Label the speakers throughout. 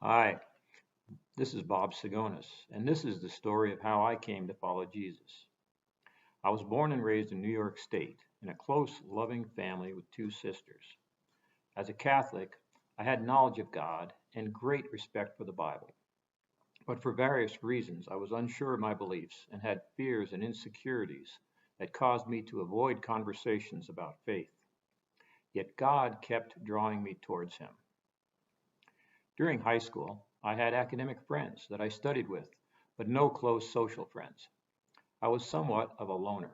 Speaker 1: Hi, this is Bob Tsigonis, and this is the story of how I came to follow Jesus. I was born and raised in New York State in a close, loving family with two sisters. As a Catholic, I had knowledge of God and great respect for the Bible. But for various reasons, I was unsure of my beliefs and had fears and insecurities that caused me to avoid conversations about faith. Yet God kept drawing me towards Him. During high school, I had academic friends that I studied with, but no close social friends. I was somewhat of a loner.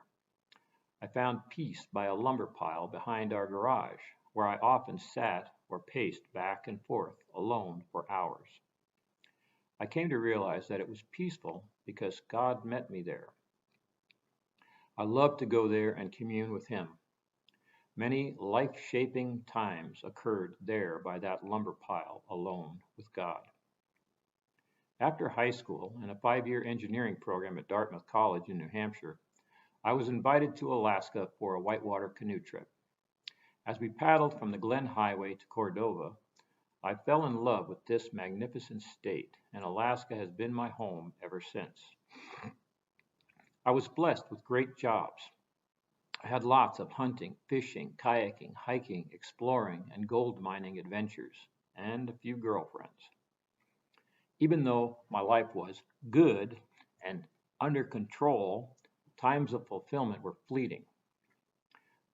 Speaker 1: I found peace by a lumber pile behind our garage, where I often sat or paced back and forth alone for hours. I came to realize that it was peaceful because God met me there. I loved to go there and commune with Him. Many life shaping times occurred there by that lumber pile alone with God. After high school and a 5 year engineering program at Dartmouth College in New Hampshire, I was invited to Alaska for a whitewater canoe trip. As we paddled from the Glen Highway to Cordova, I fell in love with this magnificent state, and Alaska has been my home ever since. I was blessed with great jobs. I had lots of hunting, fishing, kayaking, hiking, exploring, and gold mining adventures, and a few girlfriends. Even though my life was good and under control, times of fulfillment were fleeting.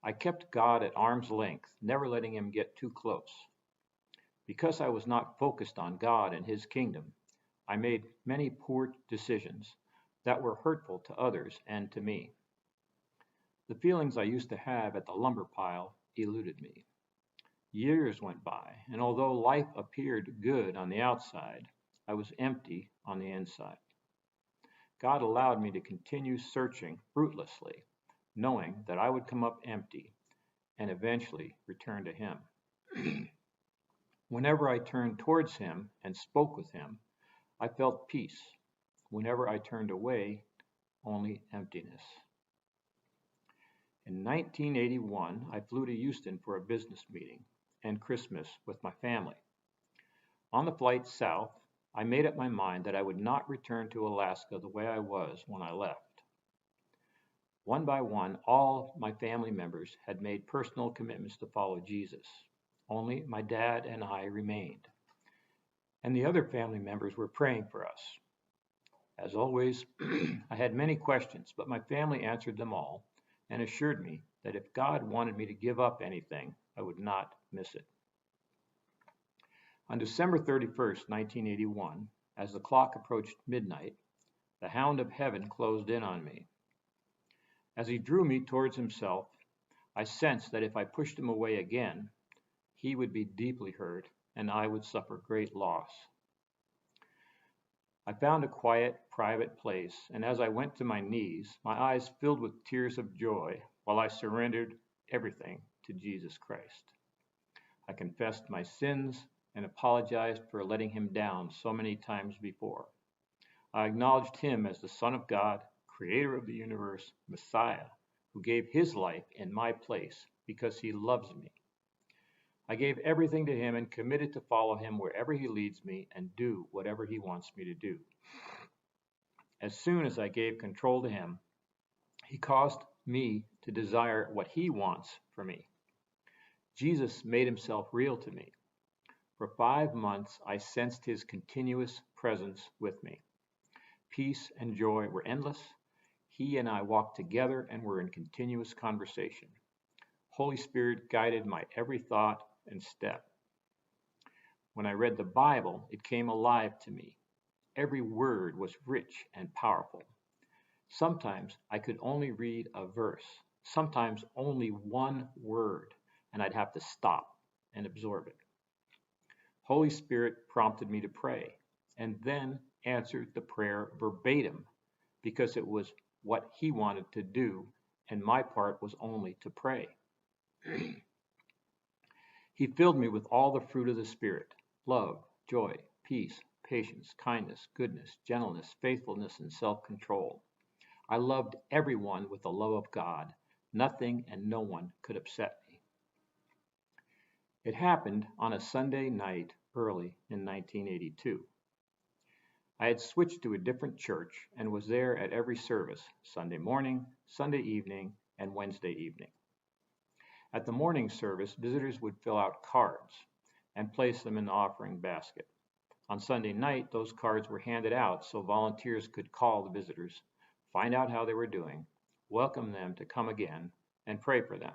Speaker 1: I kept God at arm's length, never letting Him get too close. Because I was not focused on God and His kingdom, I made many poor decisions that were hurtful to others and to me. The feelings I used to have at the lumber pile eluded me. Years went by, and although life appeared good on the outside, I was empty on the inside. God allowed me to continue searching fruitlessly, knowing that I would come up empty and eventually return to Him. Whenever I turned towards Him and spoke with Him, I felt peace. Whenever I turned away, only emptiness. In 1981, I flew to Houston for a business meeting and Christmas with my family. On the flight south, I made up my mind that I would not return to Alaska the way I was when I left. One by one, all my family members had made personal commitments to follow Jesus. Only my dad and I remained. And the other family members were praying for us. As always, I had many questions, but my family answered them all and assured me that if God wanted me to give up anything, I would not miss it. On December 31st, 1981, as the clock approached midnight, the hound of heaven closed in on me. As he drew me towards himself, I sensed that if I pushed him away again, he would be deeply hurt and I would suffer great loss. I found a quiet, private place, and as I went to my knees, my eyes filled with tears of joy while I surrendered everything to Jesus Christ. I confessed my sins and apologized for letting Him down so many times before. I acknowledged Him as the Son of God, Creator of the universe, Messiah, who gave His life in my place because He loves me. I gave everything to Him and committed to follow Him wherever He leads me and do whatever He wants me to do. As soon as I gave control to Him, He caused me to desire what He wants for me. Jesus made Himself real to me. For 5 months, I sensed His continuous presence with me. Peace and joy were endless. He and I walked together and were in continuous conversation. Holy Spirit guided my every thought and step. When I read the Bible, it came alive to me. Every word was rich and powerful. Sometimes I could only read a verse, sometimes only one word, and I'd have to stop and absorb it. Holy Spirit prompted me to pray and then answered the prayer verbatim because it was what He wanted to do, and my part was only to pray. He filled me with all the fruit of the Spirit: love, joy, peace, patience, kindness, goodness, gentleness, faithfulness, and self-control. I loved everyone with the love of God. Nothing and no one could upset me. It happened on a Sunday night early in 1982. I had switched to a different church and was there at every service, Sunday morning, Sunday evening, and Wednesday evening. At the morning service, visitors would fill out cards and place them in the offering basket. On Sunday night, those cards were handed out so volunteers could call the visitors, find out how they were doing, welcome them to come again, and pray for them.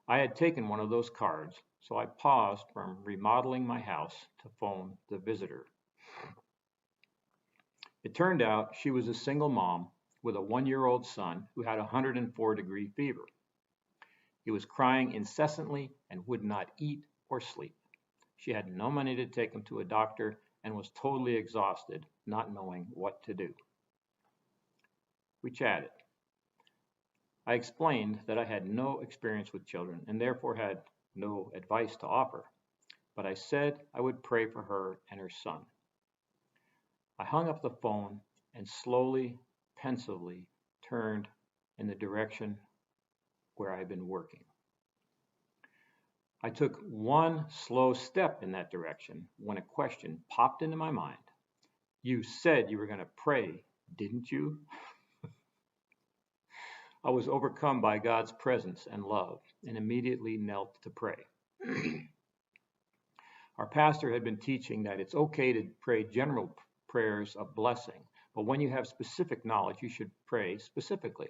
Speaker 1: I had taken one of those cards, so I paused from remodeling my house to phone the visitor. It turned out she was a single mom with a 1-year-old son who had a 104-degree fever. He was crying incessantly and would not eat or sleep. She had no money to take him to a doctor and was totally exhausted, not knowing what to do. We chatted. I explained that I had no experience with children and therefore had no advice to offer, but I said I would pray for her and her son. I hung up the phone and slowly, pensively turned in the direction where I had been working. I took one slow step in that direction when a question popped into my mind. You said you were going to pray, didn't you? I was overcome by God's presence and love and immediately knelt to pray. Our pastor had been teaching that it's okay to pray general prayers of blessing, but when you have specific knowledge, you should pray specifically.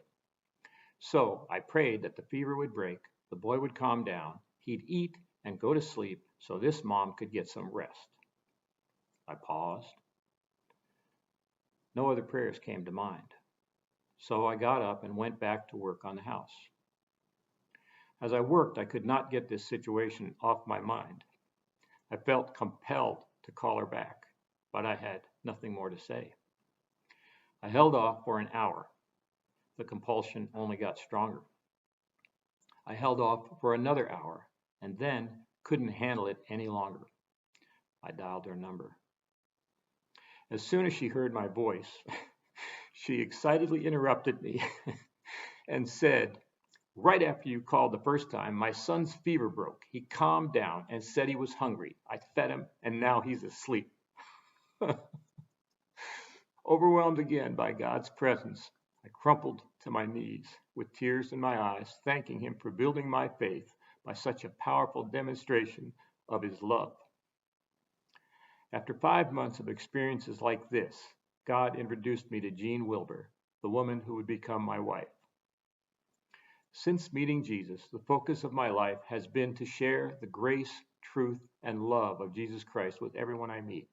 Speaker 1: So I prayed that the fever would break, the boy would calm down, he'd eat and go to sleep so this mom could get some rest. I paused. No other prayers came to mind. So I got up and went back to work on the house. As I worked, I could not get this situation off my mind. I felt compelled to call her back, but I had nothing more to say. I held off for an hour. The compulsion only got stronger. I held off for another hour and then couldn't handle it any longer. I dialed her number. As soon as she heard my voice, she excitedly interrupted me and said, "Right after you called the first time, my son's fever broke. He calmed down and said he was hungry. I fed him and now he's asleep." Overwhelmed again by God's presence, I crumpled to my knees with tears in my eyes, thanking him for building my faith by such a powerful demonstration of his love. After 5 months of experiences like this, God introduced me to Jean Wilbur, the woman who would become my wife. Since meeting Jesus, the focus of my life has been to share the grace, truth, and love of Jesus Christ with everyone I meet.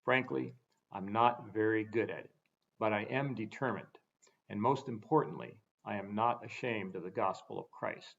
Speaker 1: Frankly, I'm not very good at it, but I am determined, and most importantly, I am not ashamed of the gospel of Christ.